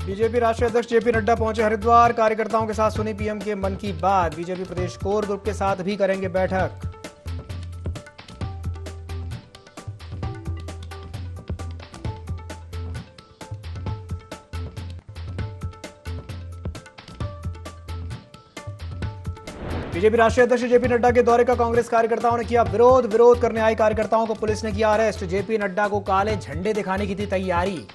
BJP राष्ट्रीय अध्यक्ष JP Nadda पहुंचे हरिद्वार। कार्यकर्ताओं के साथ सुनी पीएम के मन की बात। बीजेपी प्रदेश कोर ग्रुप के साथ भी करेंगे बैठक। बीजेपी राष्ट्रीय अध्यक्ष जेपी नड्डा के दौरे का कांग्रेस कार्यकर्ताओं ने किया विरोध। विरोध करने आए कार्यकर्ताओं को पुलिस ने किया अरेस्ट। जेपी नड्डा को काले झंडे दिखाने की थी तैयारी।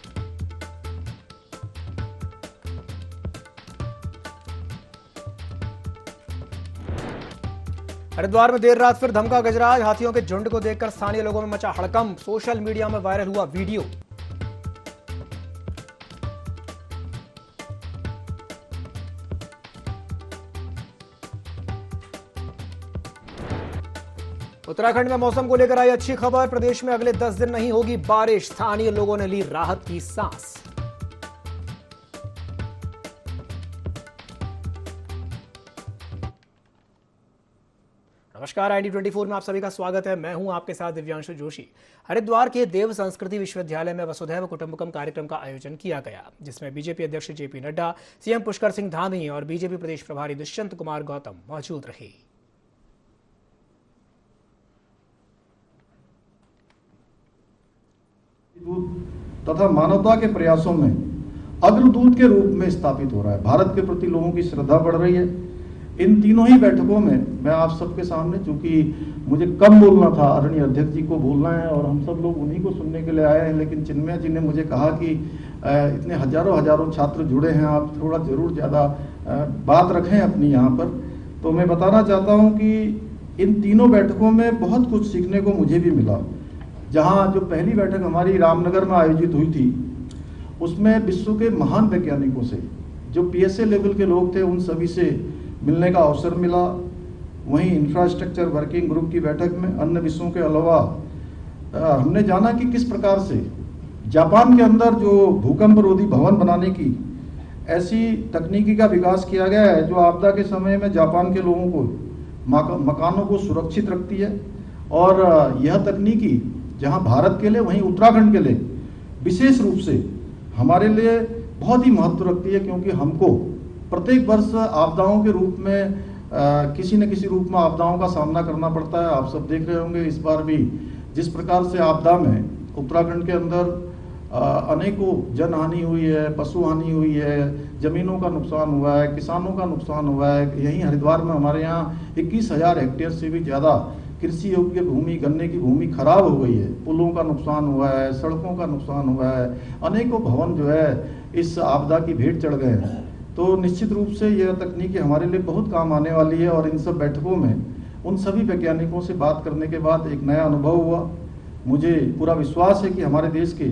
हरिद्वार में देर रात फिर धमका गजराज। हाथियों के झुंड को देखकर स्थानीय लोगों में मचा हड़कंप। सोशल मीडिया में वायरल हुआ वीडियो। उत्तराखंड में मौसम को लेकर आई अच्छी खबर। प्रदेश में अगले 10 दिन नहीं होगी बारिश। स्थानीय लोगों ने ली राहत की सांस। नमस्कार, ID24 में आप सभी का स्वागत है। मैं हूं आपके साथ दिव्यांशु जोशी। हरिद्वार के देव संस्कृति विश्वविद्यालय में वसुधैव कुटुंबकम कार्यक्रम का आयोजन किया गया, जिसमें बीजेपी अध्यक्ष जेपी नड्डा, सीएम पुष्कर सिंह धामी और बीजेपी प्रदेश प्रभारी दुष्यंत कुमार गौतम मौजूद रहे। तथा मानवता के प्रयासों में अग्रदूत के रूप में स्थापित हो रहा है। भारत के प्रति लोगों की श्रद्धा बढ़ रही है। इन तीनों ही बैठकों में मैं आप सबके सामने, चूंकि मुझे कम बोलना था, आदरणीय अध्यक्ष जी को बोलना है और हम सब लोग उन्हीं को सुनने के लिए आए हैं, लेकिन चिन्मय जी ने मुझे कहा कि इतने हजारों छात्र जुड़े हैं, आप थोड़ा जरूर ज़्यादा बात रखें अपनी यहाँ पर। तो मैं बताना चाहता हूँ कि इन तीनों बैठकों में बहुत कुछ सीखने को मुझे भी मिला। जहाँ जो पहली बैठक हमारी रामनगर में आयोजित हुई थी, उसमें विश्व के महान वैज्ञानिकों से, जो PSA लेवल के लोग थे, उन सभी से मिलने का अवसर मिला। वहीं इंफ्रास्ट्रक्चर वर्किंग ग्रुप की बैठक में अन्य विषयों के अलावा हमने जाना कि किस प्रकार से जापान के अंदर जो भूकंप रोधी भवन बनाने की ऐसी तकनीकी का विकास किया गया है, जो आपदा के समय में जापान के लोगों को मकानों को सुरक्षित रखती है। और यह तकनीकी जहां भारत के लिए, वहीं उत्तराखंड के लिए विशेष रूप से हमारे लिए बहुत ही महत्व रखती है, क्योंकि हमको प्रत्येक वर्ष आपदाओं के रूप में किसी न किसी रूप में आपदाओं का सामना करना पड़ता है। आप सब देख रहे होंगे इस बार भी जिस प्रकार से आपदा में उत्तराखंड के अंदर अनेकों जन हानि हुई है, पशु हानि हुई है, जमीनों का नुकसान हुआ है, किसानों का नुकसान हुआ है। यहीं हरिद्वार में हमारे यहाँ 21,000 हेक्टेयर से भी ज़्यादा कृषि योग्य भूमि, गन्ने की भूमि खराब हो गई है। पुलों का नुकसान हुआ है, सड़कों का नुकसान हुआ है, अनेकों भवन जो है इस आपदा की भेंट चढ़ गए हैं। तो निश्चित रूप से यह तकनीकी हमारे लिए बहुत काम आने वाली है। और इन सब बैठकों में उन सभी वैज्ञानिकों से बात करने के बाद एक नया अनुभव हुआ। मुझे पूरा विश्वास है कि हमारे देश के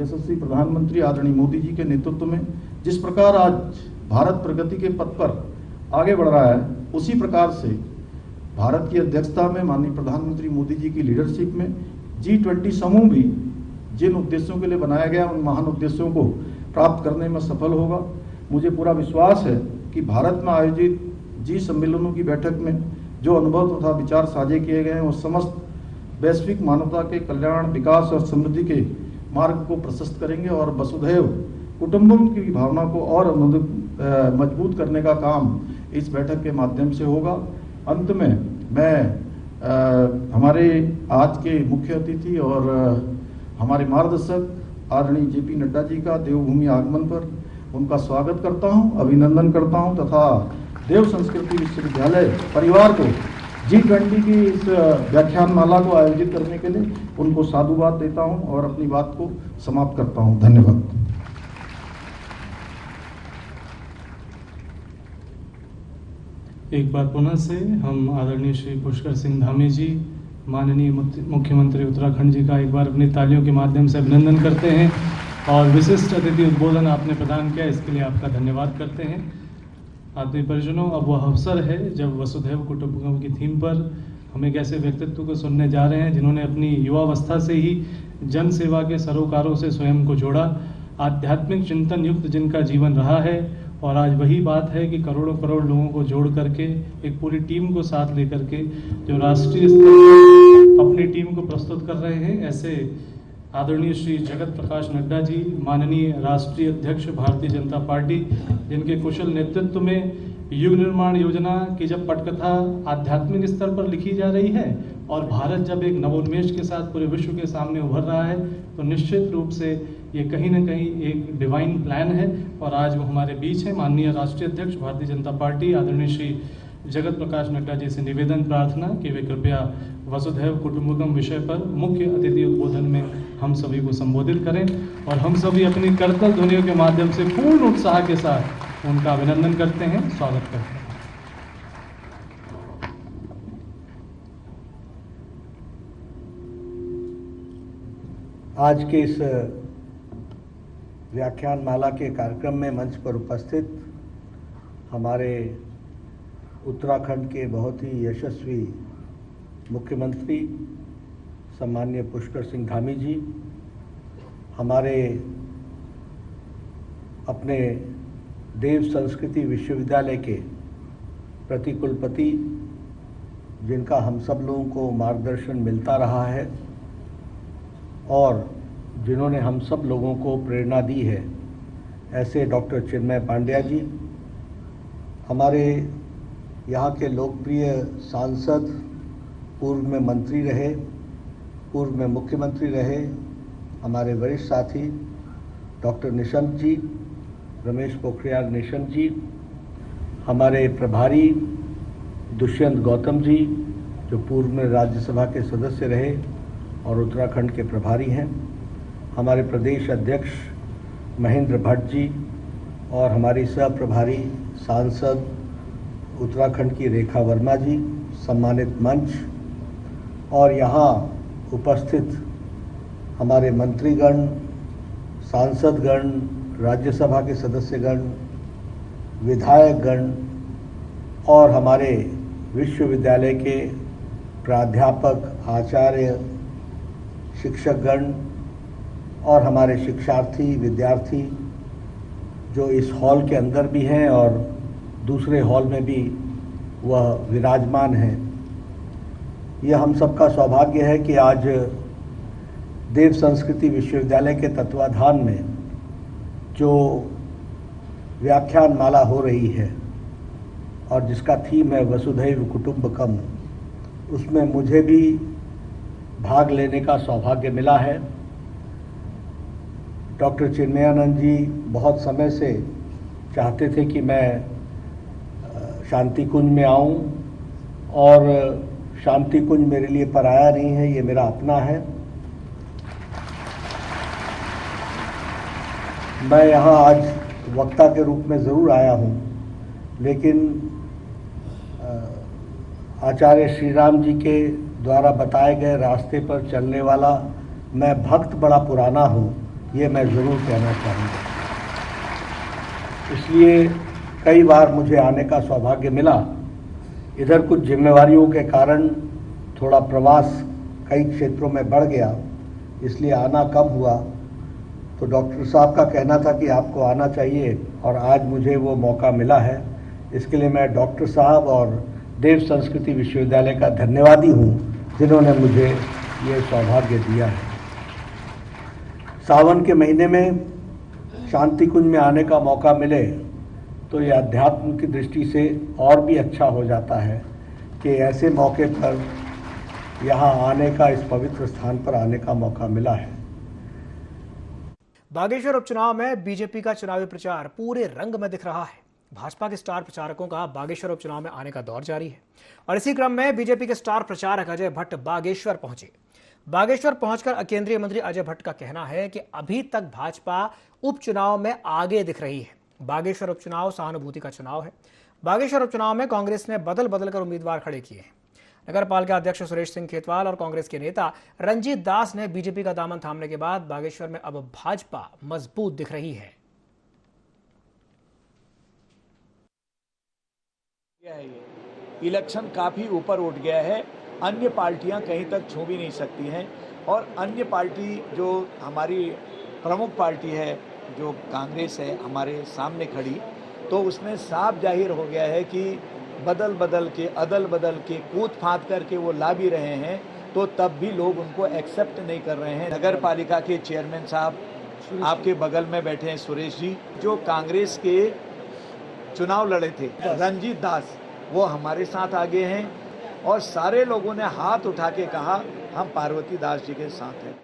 यशस्वी प्रधानमंत्री आदरणीय मोदी जी के नेतृत्व में जिस प्रकार आज भारत प्रगति के पथ पर आगे बढ़ रहा है, उसी प्रकार से भारत की अध्यक्षता में माननीय प्रधानमंत्री मोदी जी की लीडरशिप में G20 समूह भी जिन उद्देश्यों के लिए बनाया गया, उन महान उद्देश्यों को प्राप्त करने में सफल होगा। मुझे पूरा विश्वास है कि भारत में आयोजित G सम्मेलनों की बैठक में जो अनुभव तथा विचार साझे किए गए हैं, वो समस्त वैश्विक मानवता के कल्याण, विकास और समृद्धि के मार्ग को प्रशस्त करेंगे और वसुधैव कुटुंबकम की भावना को और मजबूत करने का काम इस बैठक के माध्यम से होगा। अंत में मैं हमारे आज के मुख्य अतिथि और हमारे मार्गदर्शक आदरणीय जेपी नड्डा जी का देवभूमि आगमन पर उनका स्वागत करता हूं, अभिनंदन करता हूं तथा देव संस्कृति विश्वविद्यालय परिवार को G20 की इस व्याख्यानमाला को आयोजित करने के लिए उनको साधुवाद देता हूं और अपनी बात को समाप्त करता हूं। धन्यवाद। एक बार पुनः से हम आदरणीय श्री पुष्कर सिंह धामी जी, माननीय मुख्यमंत्री उत्तराखंड जी का एक बार अपनी तालियों के माध्यम से अभिनंदन करते हैं और विशिष्ट अतिथि उद्बोधन आपने प्रदान किया, इसके लिए आपका धन्यवाद करते हैं। आत्मीय परिजनों, अब वह अवसर है जब वसुधैव कुटुंबकम की थीम पर हम एक ऐसे व्यक्तित्व को सुनने जा रहे हैं जिन्होंने अपनी युवावस्था से ही जन सेवा के सरोकारों से स्वयं को जोड़ा, आध्यात्मिक चिंतन युक्त जिनका जीवन रहा है। और आज वही बात है कि करोड़ों करोड़ लोगों को जोड़ करके, एक पूरी टीम को साथ लेकर के जो राष्ट्रीय स्तर पर अपनी टीम को प्रस्तुत कर रहे हैं, ऐसे आदरणीय श्री जगत प्रकाश नड्डा जी, माननीय राष्ट्रीय अध्यक्ष भारतीय जनता पार्टी, जिनके कुशल नेतृत्व में युग निर्माण योजना की जब पटकथा आध्यात्मिक स्तर पर लिखी जा रही है और भारत जब एक नवोन्मेष के साथ पूरे विश्व के सामने उभर रहा है, तो निश्चित रूप से ये कहीं ना कहीं एक डिवाइन प्लान है और आज वो हमारे बीच है। माननीय राष्ट्रीय अध्यक्ष भारतीय जनता पार्टी आदरणीय श्री जगत प्रकाश नड्डा जी से निवेदन प्रार्थना कि वे कृपया वसुधैव कुटुंबकम विषय पर मुख्य अतिथि उद्बोधन में हम सभी को संबोधित करें और हम सभी अपनी करतल ध्वनियों के माध्यम से पूर्ण उत्साह के साथ उनका अभिनंदन करते हैं, स्वागत करते हैं। आज के इस व्याख्यान माला के कार्यक्रम में मंच पर उपस्थित हमारे उत्तराखंड के बहुत ही यशस्वी मुख्यमंत्री सम्माननीय पुष्कर सिंह धामी जी, हमारे अपने देव संस्कृति विश्वविद्यालय के प्रतिकुलपति, जिनका हम सब लोगों को मार्गदर्शन मिलता रहा है और जिन्होंने हम सब लोगों को प्रेरणा दी है, ऐसे डॉक्टर चिन्मय पांड्या जी, हमारे यहाँ के लोकप्रिय सांसद, पूर्व में मंत्री रहे, पूर्व में मुख्यमंत्री रहे, हमारे वरिष्ठ साथी डॉक्टर निशंक जी, रमेश पोखरियाल निशंक जी, हमारे प्रभारी दुष्यंत गौतम जी, जो पूर्व में राज्यसभा के सदस्य रहे और उत्तराखंड के प्रभारी हैं, हमारे प्रदेश अध्यक्ष महेंद्र भट्ट जी और हमारी सह प्रभारी सांसद उत्तराखंड की रेखा वर्मा जी, सम्मानित मंच और यहाँ उपस्थित हमारे मंत्रीगण, सांसदगण, राज्यसभा के सदस्यगण, विधायकगण और हमारे विश्वविद्यालय के प्राध्यापक, आचार्य, शिक्षकगण और हमारे शिक्षार्थी, विद्यार्थी जो इस हॉल के अंदर भी हैं और दूसरे हॉल में भी वह विराजमान हैं। यह हम सबका सौभाग्य है कि आज देव संस्कृति विश्वविद्यालय के तत्वाधान में जो व्याख्यान माला हो रही है और जिसका थीम है वसुधैव कुटुंबकम, उसमें मुझे भी भाग लेने का सौभाग्य मिला है। डॉक्टर चिन्मयानंद जी बहुत समय से चाहते थे कि मैं शांति कुंज में आऊं और शांति कुंज मेरे लिए पराया नहीं है, ये मेरा अपना है। मैं यहाँ आज वक्ता के रूप में ज़रूर आया हूँ, लेकिन आचार्य श्री राम जी के द्वारा बताए गए रास्ते पर चलने वाला मैं भक्त बड़ा पुराना हूँ, ये मैं ज़रूर कहना चाहूँगा। इसलिए कई बार मुझे आने का सौभाग्य मिला। इधर कुछ जिम्मेवारियों के कारण थोड़ा प्रवास कई क्षेत्रों में बढ़ गया, इसलिए आना कम हुआ। तो डॉक्टर साहब का कहना था कि आपको आना चाहिए और आज मुझे वो मौका मिला है। इसके लिए मैं डॉक्टर साहब और देव संस्कृति विश्वविद्यालय का धन्यवादी हूँ, जिन्होंने मुझे ये सौभाग्य दिया है। सावन के महीने में शांति कुंज में आने का मौका मिले तो ये अध्यात्म की दृष्टि से और भी अच्छा हो जाता है कि ऐसे मौके पर यहाँ आने का, इस पवित्र स्थान पर आने का मौका मिला है। बागेश्वर उपचुनाव में बीजेपी का चुनावी प्रचार पूरे रंग में दिख रहा है। भाजपा के स्टार प्रचारकों का बागेश्वर उपचुनाव में आने का दौर जारी है और इसी क्रम में बीजेपी के स्टार प्रचारक अजय भट्ट बागेश्वर पहुंचे। बागेश्वर पहुंचकर केंद्रीय मंत्री अजय भट्ट का कहना है कि अभी तक भाजपा उपचुनाव में आगे दिख रही है। बागेश्वर उपचुनाव सहानुभूति का चुनाव है। बागेश्वर उपचुनाव में कांग्रेस ने बदल बदल कर उम्मीदवार खड़े किए हैं। नगर पालिका अध्यक्ष सुरेश सिंह खेतवाल और कांग्रेस के नेता रंजीत दास ने बीजेपी का दामन थामने के बाद बागेश्वर में अब भाजपा मजबूत दिख रही है। इलेक्शन काफी ऊपर उठ गया है, अन्य पार्टियां कहीं तक छू भी नहीं सकती हैं और अन्य पार्टी जो हमारी प्रमुख पार्टी है, जो कांग्रेस है, हमारे सामने खड़ी, तो उसमें साफ जाहिर हो गया है कि बदल बदल के, अदल बदल के, कूद फांद करके वो ला भी रहे हैं। तो तब भी लोग उनको एक्सेप्ट नहीं कर रहे हैं। नगर पालिका के चेयरमैन साहब आपके बगल में बैठे हैं, सुरेश जी, जो कांग्रेस के चुनाव लड़े थे, रंजीत दास, वो हमारे साथ आगे हैं और सारे लोगों ने हाथ उठा के कहा हम पार्वती दास जी के साथ हैं।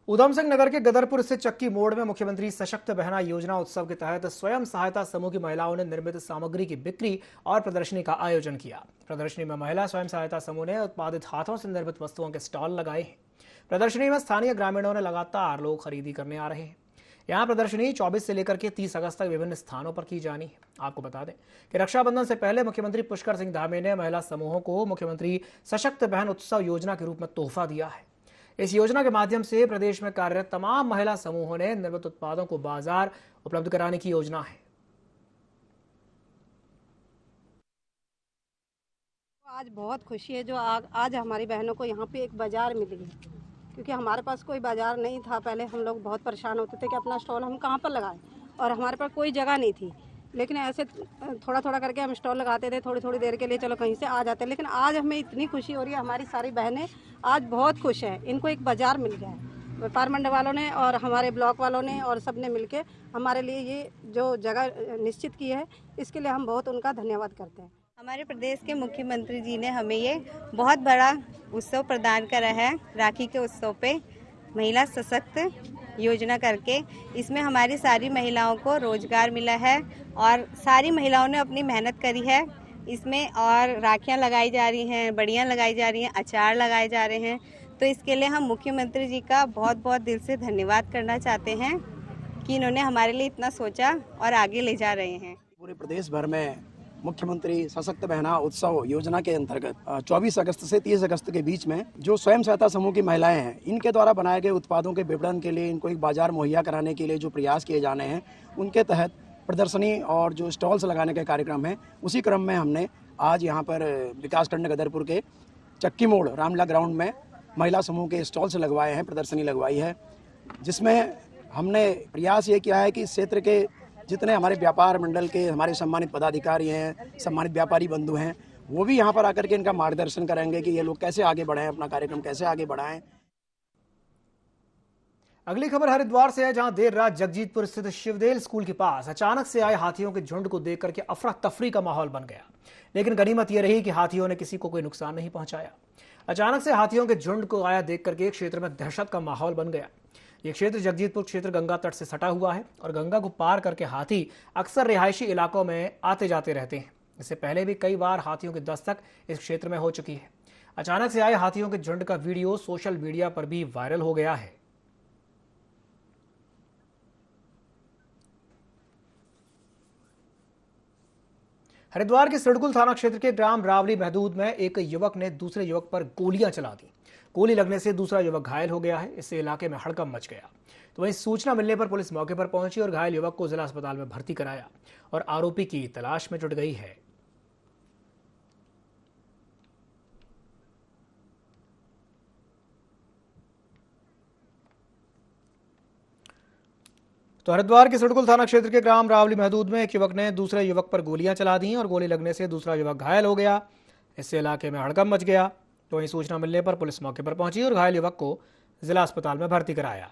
उधम सिंह नगर के गदरपुर स्थित चक्की मोड़ में मुख्यमंत्री सशक्त बहना योजना उत्सव के तहत स्वयं सहायता समूह की महिलाओं ने निर्मित सामग्री की बिक्री और प्रदर्शनी का आयोजन किया। प्रदर्शनी में महिला स्वयं सहायता समूह ने उत्पादित हाथों से निर्मित वस्तुओं के स्टॉल लगाए हैं। प्रदर्शनी में स्थानीय ग्रामीणों ने लगातार लोग खरीदी करने आ रहे हैं। यहाँ प्रदर्शनी 24 से लेकर के 30 अगस्त तक विभिन्न स्थानों पर की जानी है। आपको बता दें कि रक्षाबंधन से पहले मुख्यमंत्री पुष्कर सिंह धामी ने महिला समूहों को मुख्यमंत्री सशक्त बहन उत्सव योजना के रूप में तोहफा दिया है। इस योजना के माध्यम से प्रदेश में कार्यरत तमाम महिला समूहों ने निर्मित उत्पादों को बाजार उपलब्ध कराने की योजना है। आज बहुत खुशी है जो आज हमारी बहनों को यहाँ पे एक बाजार मिल गई, क्योंकि हमारे पास कोई बाजार नहीं था। पहले हम लोग बहुत परेशान होते थे कि अपना स्टॉल हम कहाँ पर लगाएं, और हमारे पास कोई जगह नहीं थी। लेकिन ऐसे थोड़ा थोड़ा करके हम स्टॉल लगाते थे, थोड़ी थोड़ी देर के लिए, चलो कहीं से आ जाते। लेकिन आज हमें इतनी खुशी हो रही है, हमारी सारी बहनें आज बहुत खुश हैं। इनको एक बाजार मिल गया है। व्यापार मंडल वालों ने और हमारे ब्लॉक वालों ने और सब ने मिल के हमारे लिए ये जो जगह निश्चित की है, इसके लिए हम बहुत उनका धन्यवाद करते हैं। हमारे प्रदेश के मुख्यमंत्री जी ने हमें ये बहुत बड़ा उत्सव प्रदान करा है, राखी के उत्सव पे महिला सशक्त योजना करके। इसमें हमारी सारी महिलाओं को रोजगार मिला है और सारी महिलाओं ने अपनी मेहनत करी है इसमें, और राखियां लगाई जा रही हैं, बड़ियां लगाई जा रही हैं, अचार लगाए जा रहे हैं। तो इसके लिए हम मुख्यमंत्री जी का बहुत बहुत दिल से धन्यवाद करना चाहते हैं कि इन्होंने हमारे लिए इतना सोचा और आगे ले जा रहे हैं। पूरे प्रदेश भर में मुख्यमंत्री सशक्त बहना उत्सव योजना के अंतर्गत 24 अगस्त से 30 अगस्त के बीच में जो स्वयं सहायता समूह की महिलाएं हैं, इनके द्वारा बनाए गए उत्पादों के विपणन के लिए, इनको एक बाजार मुहैया कराने के लिए जो प्रयास किए जाने हैं, उनके तहत प्रदर्शनी और जो स्टॉल्स लगाने के कार्यक्रम है, उसी क्रम में हमने आज यहाँ पर विकासखंड गदरपुर के चक्की मोड़ रामला ग्राउंड में महिला समूह के स्टॉल्स लगवाए हैं, प्रदर्शनी लगवाई है, जिसमें हमने प्रयास ये किया है कि इस क्षेत्र के जितने हमारे व्यापार मंडल के हमारे सम्मानित पदाधिकारी हैं, सम्मानित व्यापारी बंधु हैं, वो भी यहाँ पर आकर के इनका मार्गदर्शन करेंगे कि ये लोग कैसे आगे बढ़ाएं, अपना कार्यक्रम कैसे आगे बढ़ाएं। अगली खबर हरिद्वार से है, जहां देर रात जगजीतपुर स्थित शिवदेल स्कूल के पास अचानक से आए हाथियों के झुंड को देख करके अफरा तफरी का माहौल बन गया। लेकिन गनीमत यह रही कि हाथियों ने किसी को कोई नुकसान नहीं पहुंचाया। अचानक से हाथियों के झुंड को आया देख करके क्षेत्र में दहशत का माहौल बन गया। ये क्षेत्र जगजीतपुर क्षेत्र गंगा तट से सटा हुआ है और गंगा को पार करके हाथी अक्सर रिहायशी इलाकों में आते जाते रहते हैं। इससे पहले भी कई बार हाथियों की दस्तक इस क्षेत्र में हो चुकी है। अचानक से आए हाथियों के झुंड का वीडियो सोशल मीडिया पर भी वायरल हो गया है। हरिद्वार के सिडकुल थाना क्षेत्र के ग्राम रावली महदूद में एक युवक ने दूसरे युवक पर गोलियां चला दी। गोली लगने से दूसरा युवक घायल हो गया है। इससे इलाके में हड़कंप मच गया। तो वहीं सूचना मिलने पर पुलिस मौके पर पहुंची और घायल युवक को जिला अस्पताल में भर्ती कराया और आरोपी की तलाश में जुट गई है। तो हरिद्वार के सिडकुल थाना क्षेत्र के ग्राम रावली महदूद में एक युवक ने दूसरे युवक पर गोलियां चला दी और गोली लगने से दूसरा युवक घायल हो गया। इससे इलाके में हड़कंप मच गया। तो वहीं सूचना मिलने पर पुलिस मौके पर पहुंची और घायल युवक को जिला अस्पताल में भर्ती कराया।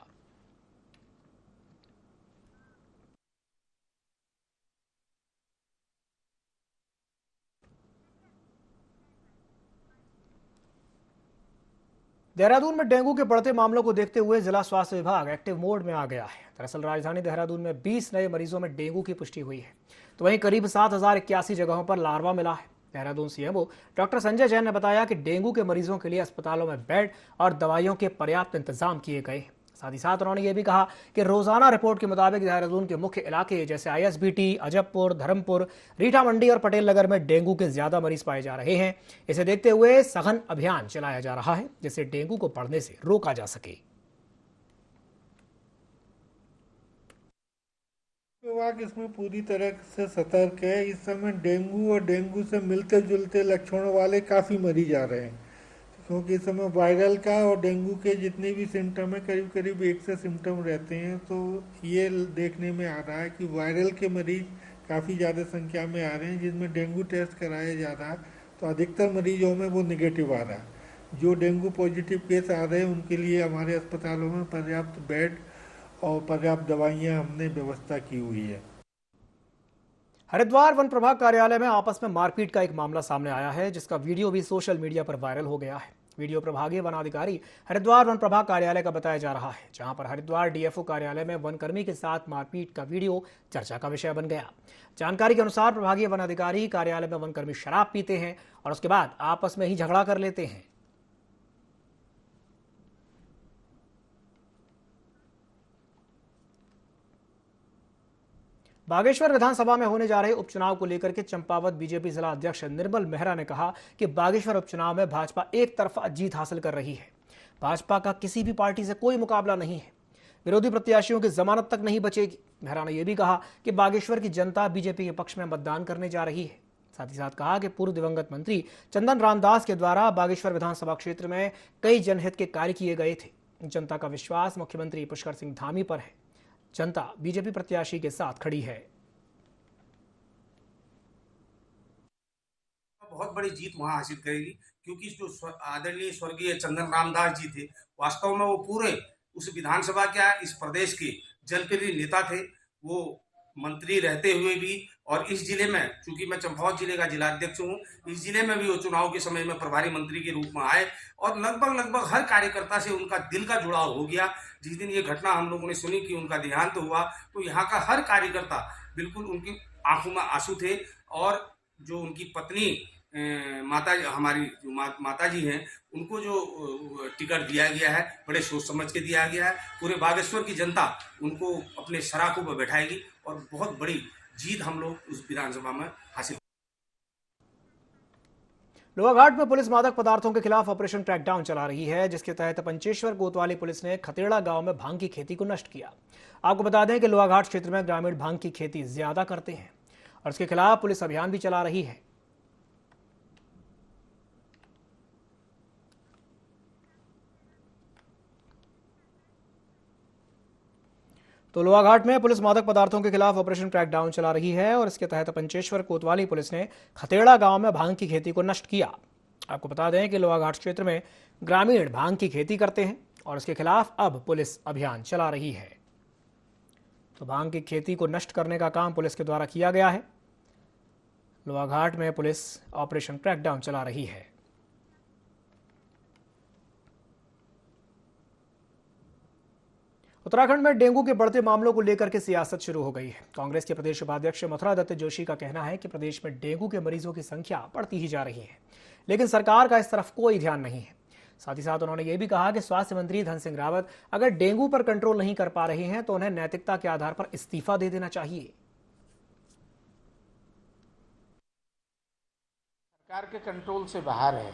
देहरादून में डेंगू के बढ़ते मामलों को देखते हुए जिला स्वास्थ्य विभाग एक्टिव मोड में आ गया है। दरअसल राजधानी देहरादून में 20 नए मरीजों में डेंगू की पुष्टि हुई है। तो वहीं करीब 7081 जगहों पर लार्वा मिला है। देहरादून सीएमओ डॉक्टर संजय जैन ने बताया कि डेंगू के मरीजों के लिए अस्पतालों में बेड और दवाइयों के पर्याप्त इंतजाम किए गए। साथ ही साथ उन्होंने ये भी कहा कि रोजाना रिपोर्ट के मुताबिक देहरादून के मुख्य इलाके जैसे आईएसबीटी, अजबपुर, धर्मपुर, रीठा मंडी और पटेल नगर में डेंगू के ज्यादा मरीज पाए जा रहे हैं। इसे देखते हुए सघन अभियान चलाया जा रहा है, जिससे डेंगू को बढ़ने से रोका जा सके। विभाग इसमें पूरी तरह से सतर्क है। इस समय डेंगू और डेंगू से मिलते जुलते लक्षणों वाले काफ़ी मरीज आ रहे हैं, क्योंकि इस समय वायरल का और डेंगू के जितने भी सिम्टम है करीब करीब एक से सिम्टम रहते हैं। तो ये देखने में आ रहा है कि वायरल के मरीज काफ़ी ज़्यादा संख्या में आ रहे हैं, जिसमें डेंगू टेस्ट कराया जा रहा है तो अधिकतर मरीजों में वो निगेटिव आ रहा है। जो डेंगू पॉजिटिव केस आ रहे हैं उनके लिए हमारे अस्पतालों में पर्याप्त बेड और पर्याप्त दवाइयाँ हमने व्यवस्था की हुई है। हरिद्वार वन प्रभाग कार्यालय में आपस में मारपीट का एक मामला सामने आया है, जिसका वीडियो भी सोशल मीडिया पर वायरल हो गया है। वीडियो प्रभागीय वनाधिकारी हरिद्वार वन प्रभाग कार्यालय का बताया जा रहा है, जहां पर हरिद्वार डीएफओ कार्यालय में वनकर्मी के साथ मारपीट का वीडियो चर्चा का विषय बन गया। जानकारी के अनुसार प्रभागीय वनाधिकारी कार्यालय में वनकर्मी शराब पीते हैं और उसके बाद आपस में ही झगड़ा कर लेते हैं। बागेश्वर विधानसभा में होने जा रहे उपचुनाव को लेकर के चंपावत बीजेपी जिला अध्यक्ष निर्मल मेहरा ने कहा कि बागेश्वर उपचुनाव में भाजपा एक तरफा जीत हासिल कर रही है। भाजपा का किसी भी पार्टी से कोई मुकाबला नहीं है। विरोधी प्रत्याशियों की जमानत तक नहीं बचेगी। मेहरा ने यह भी कहा कि बागेश्वर की जनता बीजेपी के पक्ष में मतदान करने जा रही है। साथ ही साथ कहा कि पूर्व दिवंगत मंत्री चंदन रामदास के द्वारा बागेश्वर विधानसभा क्षेत्र में कई जनहित के कार्य किए गए थे। जनता का विश्वास मुख्यमंत्री पुष्कर सिंह धामी पर है। जनता बीजेपी प्रत्याशी के साथ खड़ी है। बहुत बड़ी जीत वहां हासिल करेगी, क्योंकि जो आदरणीय स्वर्गीय चंदन रामदास जी थे, वास्तव में वो पूरे उस विधानसभा क्या इस प्रदेश के जनप्रिय नेता थे। वो मंत्री रहते हुए भी और इस जिले में, चूंकि मैं चंपावत जिले का जिलाध्यक्ष हूँ, इस जिले में भी वो चुनाव के समय में प्रभारी मंत्री के रूप में आए और लगभग हर कार्यकर्ता से उनका दिल का जुड़ाव हो गया। जिस दिन ये घटना हम लोगों ने सुनी कि उनका देहांत हुआ, तो यहाँ का हर कार्यकर्ता बिल्कुल उनकी आंखों में आंसू थे। और जो उनकी पत्नी हमारी जो माता जी हैं, उनको जो टिकट दिया गया है बड़े सोच समझ के दिया गया है। पूरे बागेश्वर की जनता उनको अपने सराखों पर बैठाएगी और बहुत बड़ी जीत हम लोग उस विधानसभा में हासिल। लोहाघाट में पुलिस मादक पदार्थों के खिलाफ ऑपरेशन क्रैकडाउन चला रही है, जिसके तहत पंचेश्वर कोतवाली पुलिस ने खतेड़ा गांव में भांग की खेती को नष्ट किया। आपको बता दें कि लोहाघाट क्षेत्र में ग्रामीण भांग की खेती ज्यादा करते हैं और इसके खिलाफ पुलिस अभियान भी चला रही है। तो लोहाघाट में पुलिस मादक पदार्थों के खिलाफ ऑपरेशन क्रैकडाउन चला रही है और इसके तहत पंचेश्वर कोतवाली पुलिस ने खतेड़ा गांव में भांग की खेती को नष्ट किया। आपको बता दें कि लोहाघाट क्षेत्र में ग्रामीण भांग की खेती करते हैं और इसके खिलाफ अब पुलिस अभियान चला रही है। तो भांग की खेती को नष्ट करने का काम पुलिस के द्वारा किया गया है। लोहाघाट में पुलिस ऑपरेशन क्रैकडाउन चला रही है। उत्तराखंड में डेंगू के बढ़ते मामलों को लेकर के सियासत शुरू हो गई है। कांग्रेस के प्रदेश उपाध्यक्ष मथुरा दत्त जोशी का कहना है कि प्रदेश में डेंगू के मरीजों की संख्या बढ़ती ही जा रही है, लेकिन सरकार का इस तरफ कोई ध्यान नहीं है। साथ ही साथ उन्होंने ये भी कहा कि स्वास्थ्य मंत्री धन सिंह रावत अगर डेंगू पर कंट्रोल नहीं कर पा रहे हैं तो उन्हें नैतिकता के आधार पर इस्तीफा दे देना चाहिए। सरकार के कंट्रोल से बाहर है।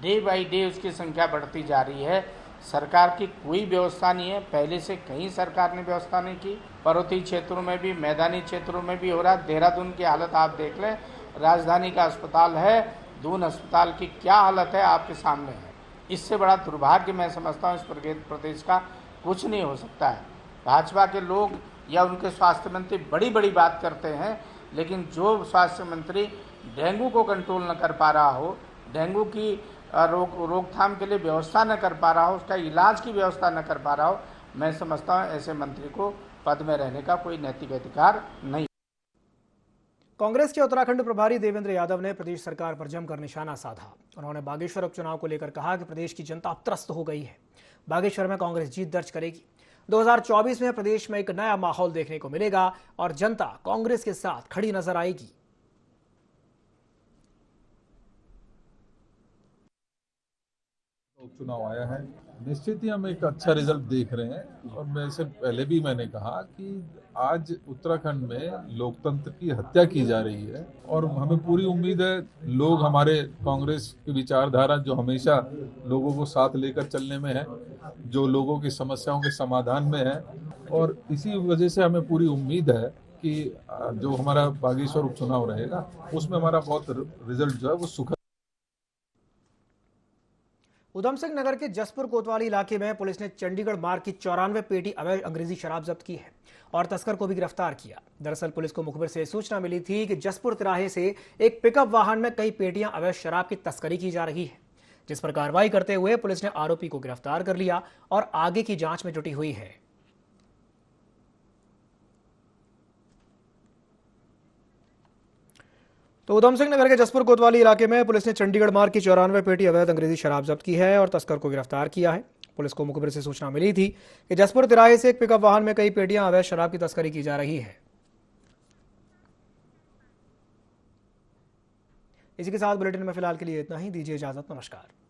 डे बाई डे उसकी संख्या बढ़ती जा रही है। सरकार की कोई व्यवस्था नहीं है। पहले से कहीं सरकार ने व्यवस्था नहीं की। पर्वतीय क्षेत्रों में भी, मैदानी क्षेत्रों में भी हो रहा। देहरादून की हालत आप देख लें, राजधानी का अस्पताल है, दून अस्पताल की क्या हालत है आपके सामने है। इससे बड़ा दुर्भाग्य मैं समझता हूँ इस प्रदेश का कुछ नहीं हो सकता है। भाजपा के लोग या उनके स्वास्थ्य मंत्री बड़ी बड़ी बात करते हैं, लेकिन जो स्वास्थ्य मंत्री डेंगू को कंट्रोल न कर पा रहा हो, डेंगू की रोकथाम के लिए व्यवस्था न कर पा रहा हो, उसका इलाज की व्यवस्था न कर पा रहा हो, मैं समझता हूँ ऐसे मंत्री को पद में रहने का कोई नैतिक अधिकार नहीं। कांग्रेस के उत्तराखंड प्रभारी देवेंद्र यादव ने प्रदेश सरकार पर जमकर निशाना साधा। उन्होंने बागेश्वर उपचुनाव को लेकर कहा कि प्रदेश की जनता त्रस्त हो गई है। बागेश्वर में कांग्रेस जीत दर्ज करेगी। 2024 में प्रदेश में एक नया माहौल देखने को मिलेगा और जनता कांग्रेस के साथ खड़ी नजर आएगी। उपचुनाव आया है, निश्चित ही हम एक अच्छा रिजल्ट देख रहे हैं। और मैं इससे पहले भी मैंने कहा कि आज उत्तराखंड में लोकतंत्र की हत्या की जा रही है और हमें पूरी उम्मीद है लोग हमारे कांग्रेस की विचारधारा जो हमेशा लोगों को साथ लेकर चलने में है, जो लोगों की समस्याओं के समाधान में है, और इसी वजह से हमें पूरी उम्मीद है कि जो हमारा बागेश्वर उपचुनाव रहेगा उसमें हमारा बहुत रिजल्ट जो है वो सुखद। उधम सिंह नगर के जसपुर कोतवाली इलाके में पुलिस ने चंडीगढ़ मार्ग की 94 पेटी अवैध अंग्रेजी शराब जब्त की है और तस्कर को भी गिरफ्तार किया। दरअसल पुलिस को मुखबिर से सूचना मिली थी कि जसपुर तिराहे से एक पिकअप वाहन में कई पेटियां अवैध शराब की तस्करी की जा रही है। जिस पर कार्रवाई करते हुए पुलिस ने आरोपी को गिरफ्तार कर लिया और आगे की जांच में जुटी हुई है। तो उधम सिंह नगर के जसपुर कोतवाली इलाके में पुलिस ने चंडीगढ़ मार्ग की 94 पेटी अवैध अंग्रेजी शराब जब्त की है और तस्कर को गिरफ्तार किया है। पुलिस को मुखबिर से सूचना मिली थी कि जसपुर तिराहे से एक पिकअप वाहन में कई पेटियां अवैध शराब की तस्करी की जा रही है। इसी के साथ बुलेटिन में फिलहाल के लिए इतना ही। दीजिए इजाजत। नमस्कार।